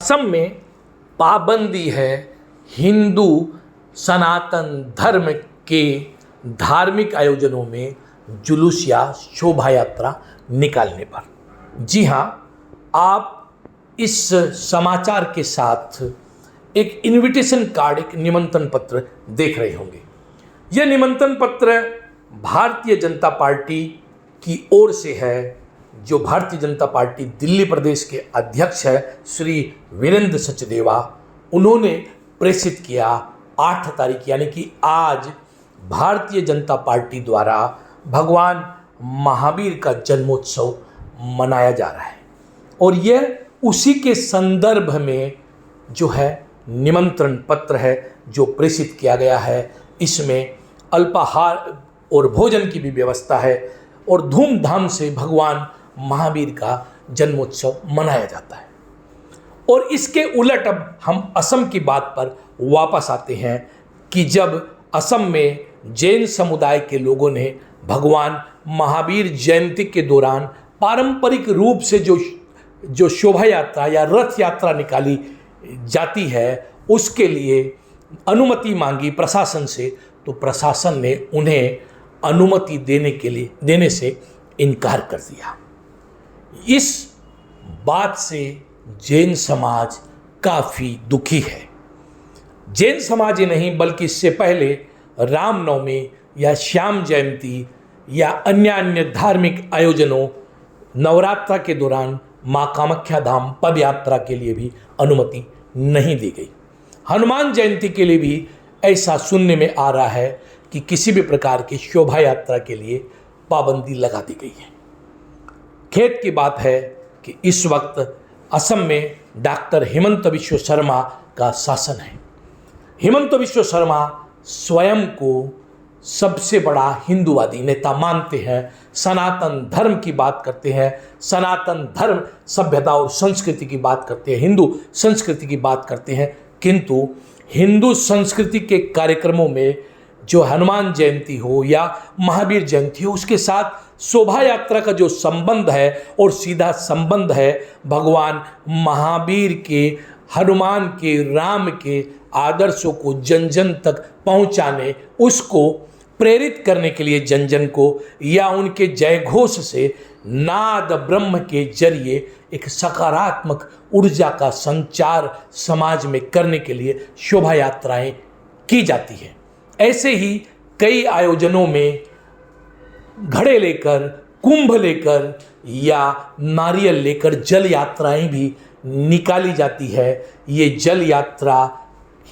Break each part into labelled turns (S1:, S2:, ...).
S1: असम में पाबंदी है हिंदू सनातन धर्म के धार्मिक आयोजनों में जुलूस या शोभा यात्रा निकालने पर। जी हाँ, आप इस समाचार के साथ एक इनविटेशन कार्ड, एक निमंत्रण पत्र देख रहे होंगे। यह निमंत्रण पत्र भारतीय जनता पार्टी की ओर से है, जो भारतीय जनता पार्टी दिल्ली प्रदेश के अध्यक्ष है श्री वीरेंद्र सचदेवा, उन्होंने प्रेषित किया 8 तारीख यानी कि आज भारतीय जनता पार्टी द्वारा भगवान महावीर का जन्मोत्सव मनाया जा रहा है और यह उसी के संदर्भ में जो है निमंत्रण पत्र है जो प्रेषित किया गया है। इसमें अल्पाहार और भोजन की भी व्यवस्था है और धूमधाम से भगवान महावीर का जन्मोत्सव मनाया जाता है। और इसके उलट अब हम असम की बात पर वापस आते हैं कि जब असम में जैन समुदाय के लोगों ने भगवान महावीर जयंती के दौरान पारंपरिक रूप से जो शोभा यात्रा या रथ यात्रा निकाली जाती है, उसके लिए अनुमति मांगी प्रशासन से, तो प्रशासन ने उन्हें अनुमति देने से इनकार कर दिया। इस बात से जैन समाज काफ़ी दुखी है। जैन समाज ही नहीं बल्कि इससे पहले रामनवमी या श्याम जयंती या अन्य धार्मिक आयोजनों, नवरात्रा के दौरान माँ कामाख्या धाम पद यात्रा के लिए भी अनुमति नहीं दी गई। हनुमान जयंती के लिए भी ऐसा सुनने में आ रहा है कि किसी भी प्रकार की शोभा यात्रा के लिए पाबंदी लगा दी गई है। खेद की बात है कि इस वक्त असम में डॉक्टर हिमंत बिस्व शर्मा का शासन है। हिमंत बिस्व शर्मा स्वयं को सबसे बड़ा हिंदूवादी नेता मानते हैं, सनातन धर्म की बात करते हैं, सनातन धर्म सभ्यता और संस्कृति की बात करते हैं, हिंदू संस्कृति की बात करते हैं, किंतु हिंदू संस्कृति के कार्यक्रमों में जो हनुमान जयंती हो या महावीर जयंती हो, उसके साथ शोभा यात्रा का जो संबंध है और सीधा संबंध है भगवान महावीर के, हनुमान के, राम के आदर्शों को जन जन तक पहुंचाने, उसको प्रेरित करने के लिए जन जन को, या उनके जय घोष से नाद ब्रह्म के जरिए एक सकारात्मक ऊर्जा का संचार समाज में करने के लिए शोभा यात्राएं की जाती हैं। ऐसे ही कई आयोजनों में घड़े लेकर, कुंभ लेकर या नारियल लेकर जल यात्राएं भी निकाली जाती है। ये जल यात्रा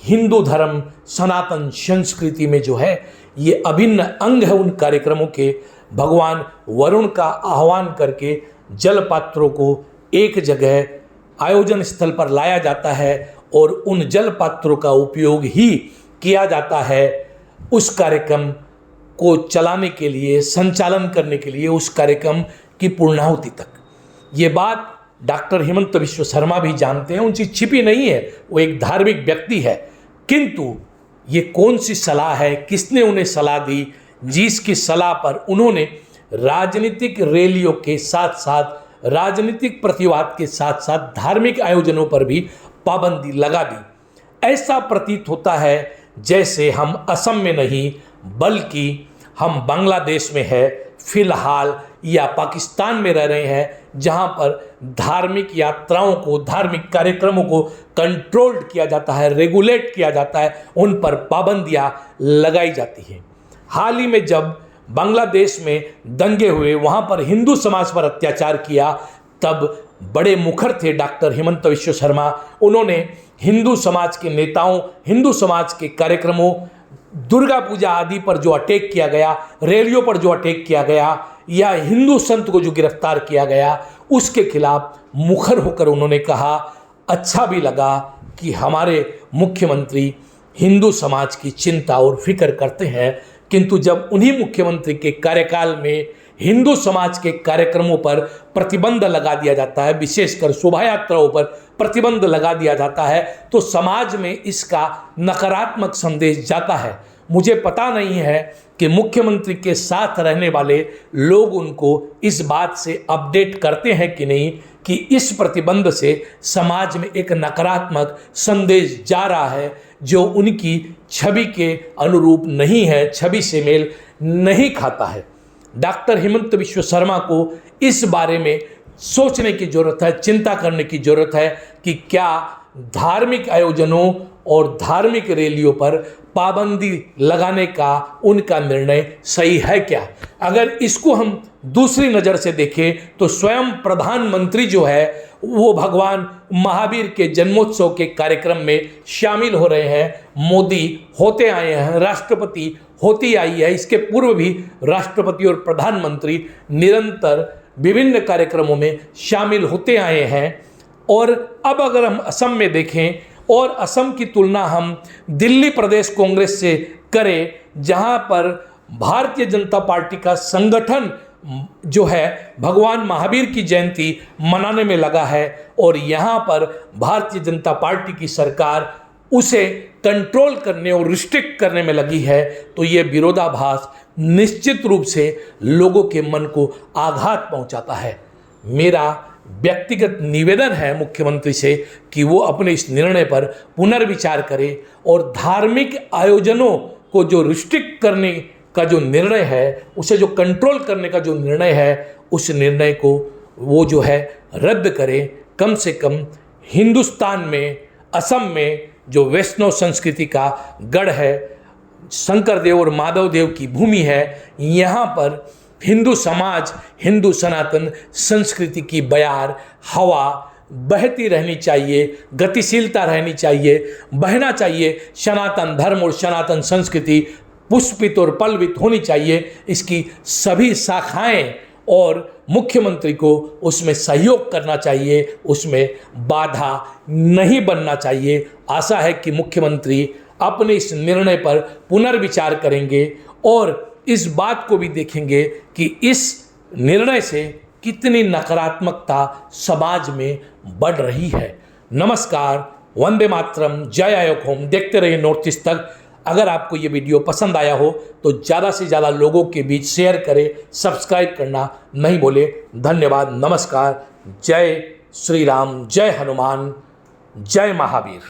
S1: हिंदू धर्म सनातन संस्कृति में जो है ये अभिन्न अंग है उन कार्यक्रमों के। भगवान वरुण का आह्वान करके जल पात्रों को एक जगह आयोजन स्थल पर लाया जाता है और उन जल पात्रों का उपयोग ही किया जाता है उस कार्यक्रम को चलाने के लिए, संचालन करने के लिए, उस कार्यक्रम की पूर्णाहुति तक। ये बात डॉक्टर हिमंत बिस्व शर्मा भी जानते हैं, उनसे छिपी नहीं है, वो एक धार्मिक व्यक्ति है। किंतु ये कौन सी सलाह है, किसने उन्हें सलाह दी, जिसकी सलाह पर उन्होंने राजनीतिक रैलियों के साथ साथ, राजनीतिक प्रतिवाद के साथ साथ धार्मिक आयोजनों पर भी पाबंदी लगा दी। ऐसा प्रतीत होता है जैसे हम असम में नहीं बल्कि हम बांग्लादेश में है फिलहाल, या पाकिस्तान में रह रहे हैं, जहां पर धार्मिक यात्राओं को, धार्मिक कार्यक्रमों को कंट्रोल्ड किया जाता है, रेगुलेट किया जाता है, उन पर पाबंदियां लगाई जाती हैं। हाल ही में जब बांग्लादेश में दंगे हुए, वहां पर हिंदू समाज पर अत्याचार किया, तब बड़े मुखर थे डॉक्टर हिमंत बिस्व शर्मा। उन्होंने हिंदू समाज के नेताओं, हिंदू समाज के कार्यक्रमों, दुर्गा पूजा आदि पर जो अटैक किया गया, रैलियों पर जो अटैक किया गया, या हिंदू संत को जो गिरफ्तार किया गया, उसके खिलाफ मुखर होकर उन्होंने कहा, अच्छा भी लगा कि हमारे मुख्यमंत्री हिंदू समाज की चिंता और फिक्र करते हैं। किंतु जब उन्हीं मुख्यमंत्री के कार्यकाल में हिंदू समाज के कार्यक्रमों पर प्रतिबंध लगा दिया जाता है, विशेषकर शोभा यात्राओं पर प्रतिबंध लगा दिया जाता है, तो समाज में इसका नकारात्मक संदेश जाता है। मुझे पता नहीं है कि मुख्यमंत्री के साथ रहने वाले लोग उनको इस बात से अपडेट करते हैं कि नहीं कि इस प्रतिबंध से समाज में एक नकारात्मक संदेश जा रहा है जो उनकी छवि के अनुरूप नहीं है, छवि से मेल नहीं खाता है। डॉक्टर हेमंत विश्व शर्मा को इस बारे में सोचने की ज़रूरत है, चिंता करने की ज़रूरत है कि क्या धार्मिक आयोजनों और धार्मिक रैलियों पर पाबंदी लगाने का उनका निर्णय सही है क्या। अगर इसको हम दूसरी नज़र से देखें तो स्वयं प्रधानमंत्री जो है वो भगवान महावीर के जन्मोत्सव के कार्यक्रम में शामिल हो रहे हैं। मोदी होते आए हैं, राष्ट्रपति होती आई है, इसके पूर्व भी राष्ट्रपति और प्रधानमंत्री निरंतर विभिन्न कार्यक्रमों में शामिल होते आए हैं। और अब अगर हम असम में देखें और असम की तुलना हम दिल्ली प्रदेश कांग्रेस से करें, जहां पर भारतीय जनता पार्टी का संगठन जो है भगवान महावीर की जयंती मनाने में लगा है और यहाँ पर भारतीय जनता पार्टी की सरकार उसे कंट्रोल करने और रिस्ट्रिक्ट करने में लगी है, तो ये विरोधाभास निश्चित रूप से लोगों के मन को आघात पहुंचाता है। मेरा व्यक्तिगत निवेदन है मुख्यमंत्री से कि वो अपने इस निर्णय पर पुनर्विचार करें और धार्मिक आयोजनों को जो रिस्ट्रिक्ट करने का जो निर्णय है, उसे जो कंट्रोल करने का जो निर्णय है, उस निर्णय को वो जो है रद्द करें। कम से कम हिंदुस्तान में, असम में जो वैष्णव संस्कृति का गढ़ है, शंकर देव और माधव देव की भूमि है, यहाँ पर हिंदू समाज, हिंदू सनातन संस्कृति की बयार हवा बहती रहनी चाहिए, गतिशीलता रहनी चाहिए, बहना चाहिए। सनातन धर्म और सनातन संस्कृति पुष्पित और पल्लवित होनी चाहिए, इसकी सभी शाखाएं, और मुख्यमंत्री को उसमें सहयोग करना चाहिए, उसमें बाधा नहीं बनना चाहिए। आशा है कि मुख्यमंत्री अपने इस निर्णय पर पुनर्विचार करेंगे और इस बात को भी देखेंगे कि इस निर्णय से कितनी नकारात्मकता समाज में बढ़ रही है। नमस्कार, वंदे मातरम, जय आयोग होम। देखते रहिए नॉर्थ ईस्ट तक। अगर आपको ये वीडियो पसंद आया हो तो ज़्यादा से ज़्यादा लोगों के बीच शेयर करें, सब्सक्राइब करना नहीं भूलें। धन्यवाद, नमस्कार, जय श्री राम, जय हनुमान, जय महावीर।